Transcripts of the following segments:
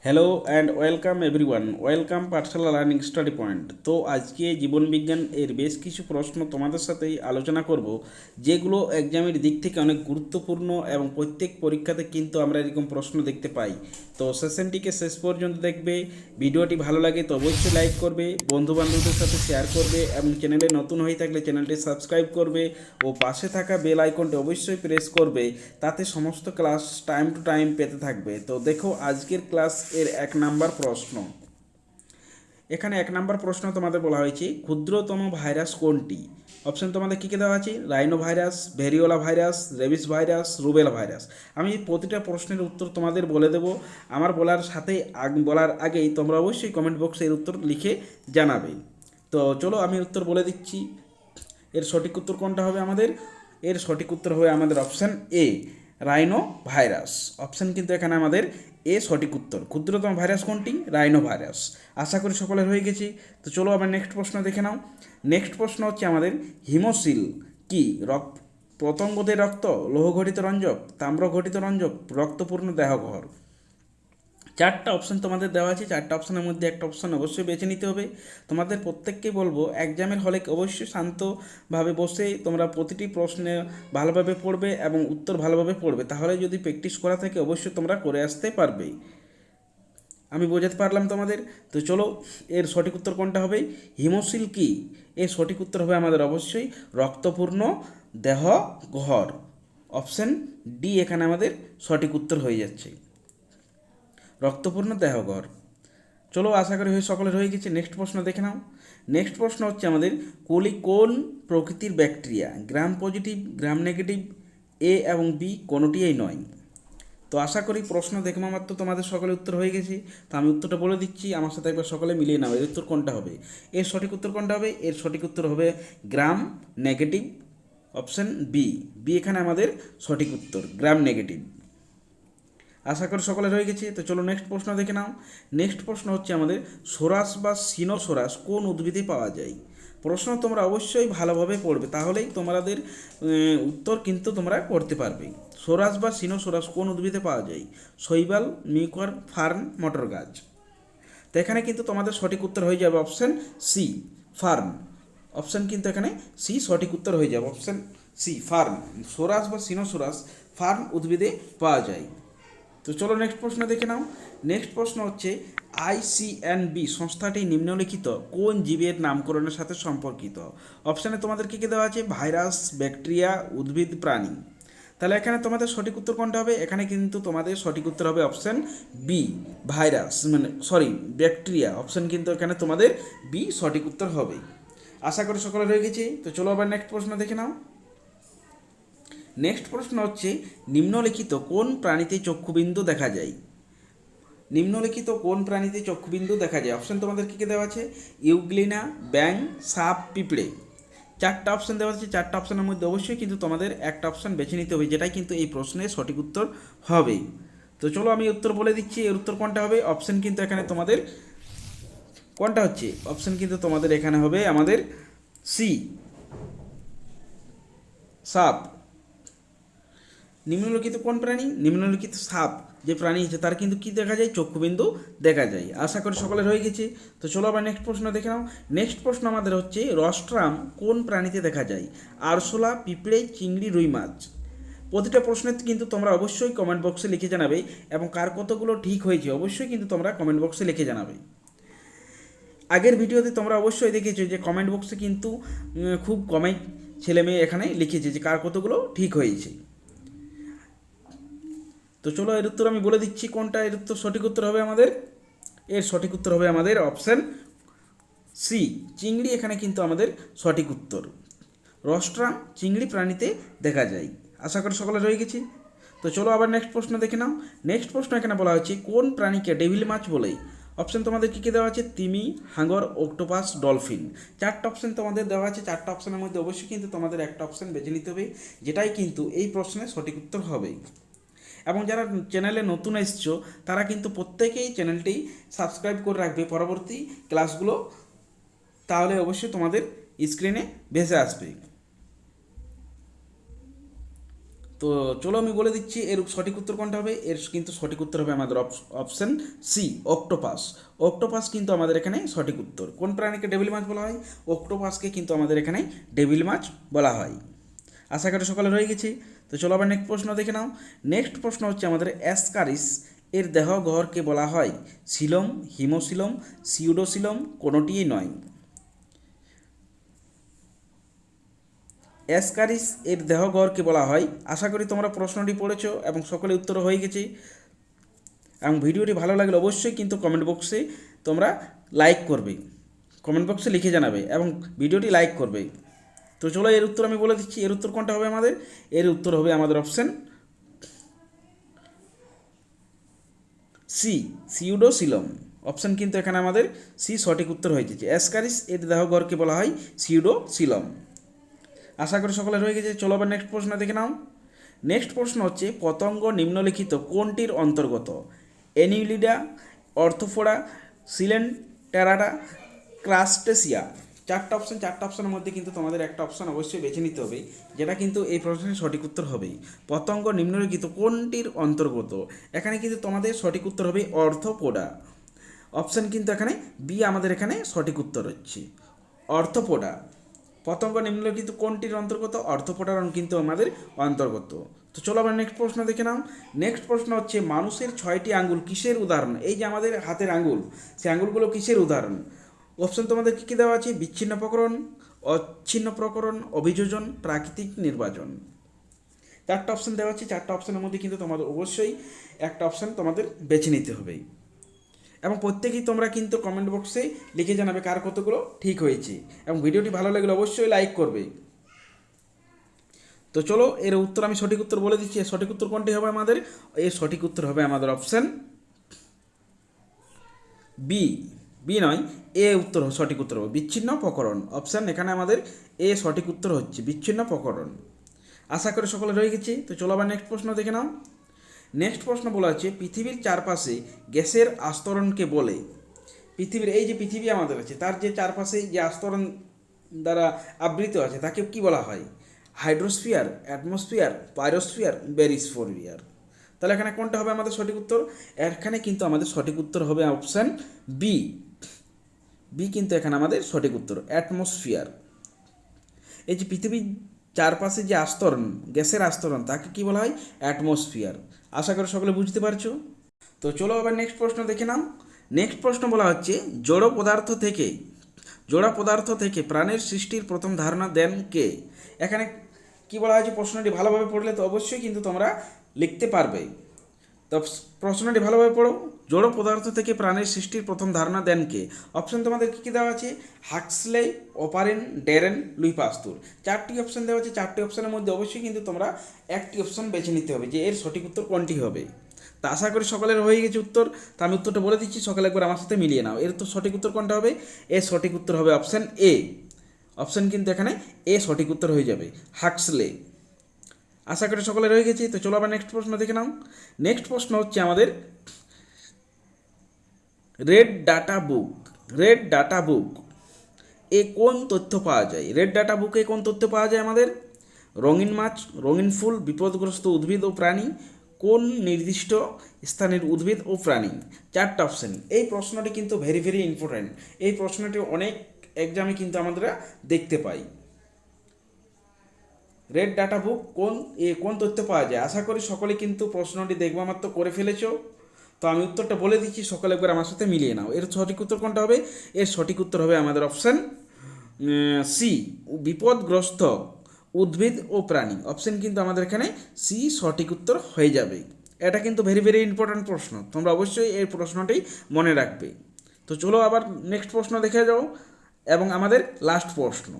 Hello and welcome everyone, welcome Pathsala learning study point. তো আজকে জীবন বিজ্ঞান এর বেশ কিছু প্রশ্ন তোমাদের সাথেই আলোচনা করব, যেগুলো এক্সামের দিক থেকে অনেক গুরুত্বপূর্ণ এবং প্রত্যেক পরীক্ষাতে কিন্তু আমরা এরকম প্রশ্ন দেখতে পাই। তো সেশনটিকে শেষ পর্যন্ত দেখবে। ভিডিওটি ভালো লাগে তো অবশ্যই লাইক করবে, বন্ধুবান্ধবদের সাথে শেয়ার করবে এবং চ্যানেলে নতুন হয়ে থাকলে চ্যানেলটি সাবস্ক্রাইব করবে ও পাশে থাকা বেল আইকনটি অবশ্যই প্রেস করবে, তাতে সমস্ত ক্লাস টাইম টু টাইম পেতে থাকবে। তো দেখো আজকের ক্লাস এর 1 নাম্বার প্রশ্ন। এখানে 1 নাম্বার প্রশ্ন তোমাদের বলা হয়েছে ক্ষুদ্রতম ভাইরাস কোনটি। অপশন তোমাদের কী কী দেওয়া আছে? Rhino virus, variola virus, rabies virus, rubella virus. আমি প্রতিটা প্রশ্নের উত্তর তোমাদের বলে দেব। আমার বলার সাথে বলার আগেই তোমরা অবশ্যই কমেন্ট বক্সে এর উত্তর লিখে জানাবে। তো চলো আমি উত্তর বলে দিচ্ছি। এর সঠিক উত্তর কোনটা হবে আমাদের? এর সঠিক উত্তর হবে আমাদের option A, rhino virus. Option কিন্তু এখানে আমাদের এ সঠিক উত্তর। ক্ষুদ্রতম ভাইরাস কোনটি? Rhino virus. আশা করি সকলের হয়ে গেছি। তো চলো আবার নেক্সট প্রশ্ন দেখে নাও। নেক্সট প্রশ্ন হচ্ছে আমাদের হিমোসিল কি? পতঙ্গদের রক্ত, লৌহঘটিত রঞ্জক, তাম্র ঘটিত রঞ্জক, রক্তপূর্ণ দেহগহর। 4টা অপশান তোমাদের দেওয়া আছে। 4টা অপশানের মধ্যে একটা অপশান অবশ্যই বেছে নিতে হবে। তোমাদের প্রত্যেককেই বলবো এক্সামের হলে অবশ্যই শান্তভাবে বসে তোমরা প্রতিটি প্রশ্নে ভালোভাবে পড়বে এবং উত্তর ভালোভাবে পড়বে। তাহলে যদি প্র্যাকটিস করা থাকে অবশ্যই তোমরা করে আসতে পারবে। আমি বোঝাতে পারলাম তোমাদের? তো চলো এর সঠিক উত্তর কোনটা হবে? হিমোসিল কি? এর সঠিক উত্তর হবে আমাদের অবশ্যই রক্তপূর্ণ দেহ গহ্বর। অপশান ডি এখানে আমাদের সঠিক উত্তর হয়ে যাচ্ছে, রক্তপূর্ণ দেহগহ্বর। চলো আশা করি সকলের হয়ে গেছে। নেক্সট প্রশ্ন দেখে নাও। নেক্সট প্রশ্ন হচ্ছে আমাদের কোন প্রকৃতির bacteria? Gram positive, gram negative, A এবং বি কোনোটিই নয়। তো আশা করি প্রশ্ন দেখে মাত্র তোমাদের সকলের উত্তর হয়ে গেছে। তো আমি উত্তরটা বলে দিচ্ছি, আমার সাথে একবার সকলে মিলিয়ে নাও। এর উত্তর কোনটা হবে? এর সঠিক উত্তর কোনটা হবে? এর সঠিক উত্তর হবে gram negative. Option B, B এখানে আমাদের সঠিক উত্তর, গ্রাম নেগেটিভ। আশা করি সকলের হয়ে গেছে। তো চলো নেক্সট প্রশ্ন দেখে নাও। নেক্সট প্রশ্ন হচ্ছে আমাদের সোরাস বা সিনোসোরাস কোন উদ্ভিদে পাওয়া যায়? প্রশ্ন তোমরা অবশ্যই ভালোভাবে পড়বে, তাহলেই তোমাদের উত্তর কিন্তু তোমরা করতে পারবে। সোরাস বা সিনোসোরাস কোন উদ্ভিদে পাওয়া যায়? শৈবাল, মিউকর, ফার্ন, মটর গাছ। তো এখানে কিন্তু তোমাদের সঠিক উত্তর হয়ে যাবে অপশান সি, ফার্ন। অপশান কিন্তু এখানে সি সঠিক উত্তর হয়ে যাবে, অপশান সি ফার্ন। সোরাস বা সিনোসোরাস ফার্ন উদ্ভিদে পাওয়া যায়। তো চলো নেক্সট প্রশ্ন দেখে নাও। নেক্সট প্রশ্ন হচ্ছে আইসিএনবি সংস্থাটি নিম্নলিখিত কোন জীবের নামকরণের সাথে সম্পর্কিত? অপশানে তোমাদের কী কী দেওয়া আছে? ভাইরাস, ব্যাকটেরিয়া, উদ্ভিদ, প্রাণী। তাহলে এখানে তোমাদের সঠিক উত্তর কোনটা হবে? এখানে কিন্তু তোমাদের সঠিক উত্তর হবে অপশান বি, ভাইরাস, মানে সরি ব্যাকটেরিয়া। অপশান কিন্তু এখানে তোমাদের বি সঠিক উত্তর হবে। আশা করি সকলে রয়ে গেছে। তো চলো আবার নেক্সট প্রশ্ন দেখে নাও। নেক্সট প্রশ্ন হচ্ছে নিম্নলিখিত কোন প্রাণীতে চক্ষুবিন্দু দেখা যায়? নিম্নলিখিত কোন প্রাণীতে চক্ষুবিন্দু দেখা যায়? অপশান তোমাদের কী কী দেওয়া আছে? ইউগ্লিনা, ব্যাং, সাপ, পিঁপড়ে। 4টা অপশান দেওয়া আছে। 4টা অপশানের মধ্যে অবশ্যই কিন্তু তোমাদের একটা অপশান বেছে নিতে হবে, যেটাই কিন্তু এই প্রশ্নের সঠিক উত্তর হবে। তো চলো আমি উত্তর বলে দিচ্ছি, এর উত্তর কোনটা হবে। অপশান কিন্তু এখানে তোমাদের কোনটা হচ্ছে? অপশান কিন্তু তোমাদের এখানে হবে আমাদের সি, সাপ। নিম্নলিখিত কোন প্রাণী? নিম্নলিখিত সাপ যে প্রাণী আছে তার কিন্তু কী দেখা যায়? চক্ষুবিন্দু দেখা যায়। আশা করি সকলের হয়ে গেছে। তো চলো আবার নেক্সট প্রশ্ন দেখে নাও। নেক্সট প্রশ্ন আমাদের হচ্ছে রস্ট্রাম কোন প্রাণীতে দেখা যায়? আরশোলা, পিঁপড়ে, চিংড়ি, রুই মাছ। প্রতিটা প্রশ্নের কিন্তু তোমরা অবশ্যই কমেন্ট বক্সে লিখে জানাবে এবং কার কতগুলো ঠিক হয়েছে অবশ্যই কিন্তু তোমরা কমেন্ট বক্সে লিখে জানাবে। আগের ভিডিওতে তোমরা অবশ্যই দেখেছো যে কমেন্ট বক্সে কিন্তু খুব কমই ছেলেমেয়ে এখানে লিখেছে যে কার কতগুলো ঠিক হয়েছে। তো চলো এর উত্তর আমি বলে দিচ্ছি কোনটা এর উত্তর সঠিক উত্তর হবে আমাদের। এর সঠিক উত্তর হবে আমাদের অপশান সি, চিংড়ি এখানে কিন্তু আমাদের সঠিক উত্তর। রস্ট্রাম চিংড়ি প্রাণীতে দেখা যায়। আশা করি সকলে রয়ে গেছি। তো চলো আবার নেক্সট প্রশ্ন দেখে নাও। নেক্সট প্রশ্ন এখানে বলা হচ্ছে কোন প্রাণীকে ডেভিল মাছ বলে? অপশান তোমাদের কী কী দেওয়া আছে? তিমি, হাঙর, অক্টোপাস, ডলফিন। 4টা অপশান তোমাদের দেওয়া আছে। 4টা অপশানের মধ্যে অবশ্যই কিন্তু তোমাদের একটা অপশান বেছে নিতে হবে, যেটাই কিন্তু এই প্রশ্নের সঠিক উত্তর হবে। এবং যারা চ্যানেলে নতুন এসছো তারা কিন্তু প্রত্যেকেই চ্যানেলটি সাবস্ক্রাইব করে রাখবে পরবর্তী ক্লাসগুলো, তাহলে অবশ্যই তোমাদের স্ক্রিনে ভেসে আসবে। তো চলো আমি বলে দিচ্ছি এর সঠিক উত্তর কোনটা হবে। এর কিন্তু সঠিক উত্তর হবে আমাদের অপশন সি, অক্টোপাস। অক্টোপাস কিন্তু আমাদের এখানে সঠিক উত্তর। কোন প্রাণীকে ডেভিল মাছ বলা হয়? অক্টোপাসকে কিন্তু আমাদের এখানে ডেভিল মাছ বলা হয়। আশা করি সকালে রয়ে গেছে। তো চলো আবার নেক্সট প্রশ্ন দেখে নাও। নেক্সট প্রশ্ন হচ্ছে আমাদের অ্যাসকারিস এর দেহ গহ্বরকে বলা হয় সিলম, হিমোসিলম, সিউডোসিলম, কোনোটিই নয়। অ্যাসকারিস এর দেহগহ্বরকে বলা হয়, আশা করি তোমরা প্রশ্নটি পড়েছো এবং সকলে উত্তর হয়ে গেছে। এবং ভিডিওটি ভালো লাগলে অবশ্যই কিন্তু কমেন্ট বক্সে তোমরা লাইক করবে, কমেন্ট বক্সে লিখে জানাবে এবং ভিডিওটি লাইক করবে। তো চলো এর উত্তর আমি বলে দিচ্ছি। এর উত্তর কোনটা হবে আমাদের? এর উত্তর হবে আমাদের অপশন সি, সিউডোসিলম। অপশন কিন্তু এখানে আমাদের সি সঠিক উত্তর হয়ে যাচ্ছে। অ্যাসকারিস এর দেহগহ্বরকে বলা হয় সিউডোসিলম। আশা করি সকলে রয়ে গেছে। চলো আবার নেক্সট প্রশ্ন দেখে নাও। নেক্সট প্রশ্ন হচ্ছে পতঙ্গ নিম্নলিখিত কোনটির অন্তর্গত? অ্যানিউলিডা, অর্থোফোডা, সিলেন্টেরাটা, ক্রাস্টেসিয়া। চারটা অপশনের মধ্যে কিন্তু তোমাদের একটা অপশন অবশ্যই বেছে নিতে হবে, যেটা কিন্তু এই প্রশ্নের সঠিক উত্তর হবে। পতঙ্গ নিম্নলিখিত কোনটির অন্তর্গত? এখানে কিন্তু তোমাদের সঠিক উত্তর হবে অর্থোপোডা। অপশন কিন্তু এখানে বি আমাদের এখানে সঠিক উত্তর হচ্ছে অর্থোপোডা। পতঙ্গ নিম্নলিখিত কোনটির অন্তর্গত? অর্থোপোডার কিন্তু আমাদের অন্তর্গত। তো চলো আবার নেক্সট প্রশ্ন দেখে নাও। নেক্সট প্রশ্ন হচ্ছে মানুষের 6টি আঙ্গুল কিসের উদাহরণ? এই যে আমাদের হাতের আঙ্গুল, সেই আঙ্গুলগুলো কিসের উদাহরণ? অপশন তোমাদের কী কী দেওয়া আছে? বিচ্ছিন্ন প্রকরণ, অচ্ছিন্ন প্রকরণ, অভিযোজন, প্রাকৃতিক নির্বাচন। চারটা অপশন দেওয়া আছে। চারটা অপশনের মধ্যে কিন্তু তোমাদের অবশ্যই একটা অপশন তোমাদের বেছে নিতে হবে এবং প্রত্যেকেই তোমরা কিন্তু কমেন্ট বক্সে লিখে জানাবে কার কতগুলো ঠিক হয়েছে এবং ভিডিওটি ভালো লাগলে অবশ্যই লাইক করবে। তো চলো এর উত্তর আমি সঠিক উত্তর বলে দিচ্ছি। এর সঠিক উত্তর কোনটি হবে আমাদের? এর সঠিক উত্তর হবে আমাদের অপশন বি, বি নয় এ উত্তর, সঠিক উত্তর হবে বিচ্ছিন্ন প্রকরণ। অপশান এখানে আমাদের এ সঠিক উত্তর হচ্ছে বিচ্ছিন্ন প্রকরণ। আশা করি সকলে রয়ে গেছে। তো চলো আবার নেক্সট প্রশ্ন দেখে নাও। নেক্সট প্রশ্ন বলা হচ্ছে পৃথিবীর চারপাশে গ্যাসের আস্তরণকে বলে। পৃথিবীর এই যে পৃথিবী আমাদের আছে, তার যে চারপাশে যে আস্তরণ দ্বারা আবৃত আছে তাকে কি বলা হয়? Hydrosphere, atmosphere, pyrosphere, barysphere. তাহলে এখানে কোনটা হবে আমাদের সঠিক উত্তর? এখানে কিন্তু আমাদের সঠিক উত্তর হবে অপশান বি। বি কিন্তু এখানে আমাদের সঠিক উত্তর অ্যাটমসফিয়ার। এই যে পৃথিবীর চারপাশে যে আস্তরণ, গ্যাসের আস্তরণ, তাকে কি বলা হয়? অ্যাটমসফিয়ার। আশা করি সকলে বুঝতে পারছো। তো চলো আবার নেক্সট প্রশ্ন দেখে নাও। নেক্সট প্রশ্ন বলা হচ্ছে জড় পদার্থ থেকে প্রাণের সৃষ্টির প্রথম ধারণা দেন কে? এখানে কি বলা হয়েছে? প্রশ্নটি ভালোভাবে পড়লে তো অবশ্যই কিন্তু তোমরা লিখতে পারবে। তো প্রশ্নটি ভালোভাবে পড়ো। জড় পদার্থ থেকে প্রাণের সৃষ্টির প্রথম ধারণা দেন কে? অপশন তোমাদের কী কী দেওয়া আছে? হাক্সলে, অপারেন, ডেরেন, লুই পাস্তুর। চারটি অপশন দেওয়া আছে। চারটি অপশনের মধ্যে অবশ্যই কিন্তু তোমরা একটি অপশন বেছে নিতে হবে যে এর সঠিক উত্তর কোনটি হবে। তা আশা করি সকলের হয়ে গেছে উত্তর। তা আমি উত্তরটা বলে দিচ্ছি, সকলে একবার আমার সাথে মিলিয়ে নাও। এর তো সঠিক উত্তর কোনটা হবে? এর সঠিক উত্তর হবে অপশন এ। অপশন কিন্তু এখানে এ সঠিক উত্তর হয়ে যাবে, হাক্সলে। আশা করি সকলে রয়ে গেছে। তো চলো আবার নেক্সট প্রশ্ন দেখে নাও। নেক্সট প্রশ্ন হচ্ছে আমাদের রেড ডাটা বুক এ কোন তথ্য পাওয়া যায়? রেড ডাটা বুকে কোন তথ্য পাওয়া যায় আমাদের? রঙিন মাছ, রঙিন ফুল, বিপদগ্রস্ত উদ্ভিদ ও প্রাণী, কোন নির্দিষ্ট স্থানের উদ্ভিদ ও প্রাণী। চারটা অপশন। এই প্রশ্নটি কিন্তু ভেরি ভেরি ইম্পর্ট্যান্ট। এই প্রশ্নটি অনেক এক্সামে কিন্তু আমরা দেখতে পাই। রেড ডাটা বুক কোন তথ্য পাওয়া যায়? আশা করি সকলে কিন্তু প্রশ্নটি দেখবা মাত্র করে ফেলেছো। তো আমি উত্তরটা বলে দিচ্ছি, সকলে একবার আমার সাথে মিলিয়ে নাও। এর সঠিক উত্তর কোনটা হবে? এর সঠিক উত্তর হবে আমাদের অপশান সি, বিপদগ্রস্ত উদ্ভিদ ও প্রাণী। অপশান কিন্তু আমাদের এখানে সি সঠিক উত্তর হয়ে যাবে। এটা কিন্তু ভেরি ভেরি ইম্পর্ট্যান্ট প্রশ্ন, তোমরা অবশ্যই এই প্রশ্নটি মনে রাখবে। তো চলো আবার নেক্সট প্রশ্ন দেখে যাও এবং আমাদের লাস্ট প্রশ্ন।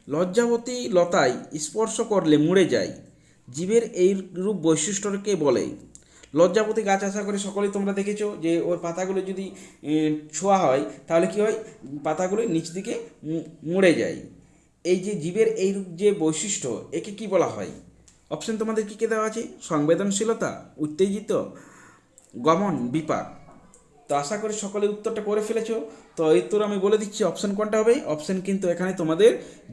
লজ্জাবতী লতায় স্পর্শ করলে মুড়ে যায়, জীবের এই রূপ বৈশিষ্ট্যকে বলে। লজ্জাবতী গাছ আশা করি সকলেই তোমরা দেখেছো যে ওর পাতাগুলো যদি ছোঁয়া হয় তাহলে কি হয়? পাতাগুলো নিচ দিকে মুড়ে যায়। এই যে জীবের এই রূপ যে বৈশিষ্ট্য, একে কি বলা হয়? অপশন তোমাদের কী কী দেওয়া আছে? সংবেদনশীলতা, উত্তেজিত, গমন, বিপাক। তো আশা করি সকলে উত্তরটা করে ফেলেছো। তো এই উত্তর আমি বলে দিচ্ছি অপশন কোনটা হবে। অপশন কিন্তু এখানে তোমাদের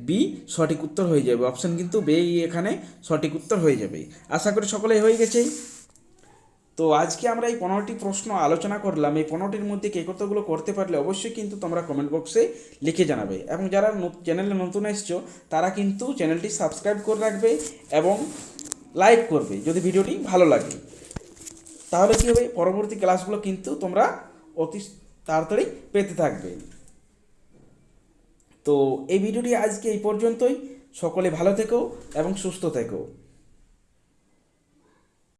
বি সঠিক উত্তর হয়ে যাবে। অপশন কিন্তু বে এখানে সঠিক উত্তর হয়ে যাবে। আশা করি সকলেই হয়ে গেছে। তো আজকে আমরা এই 15টি প্রশ্ন আলোচনা করলাম। এই 15টির মধ্যে কে কতগুলো করতে পারলে অবশ্যই কিন্তু তোমরা কমেন্ট বক্সে লিখে জানাবে। এবং যারা চ্যানেলে নতুন এসছো তারা কিন্তু চ্যানেলটি সাবস্ক্রাইব করে রাখবে এবং লাইক করবে যদি ভিডিওটি ভালো লাগে। তাহলে কী হবে, পরবর্তী ক্লাসগুলো কিন্তু তোমরা অতি তাড়াতাড়ি পেতে থাকবে। তো এই ভিডিওটি আজকে এই পর্যন্তই। সকলে ভালো থেকো এবং সুস্থ থেকো।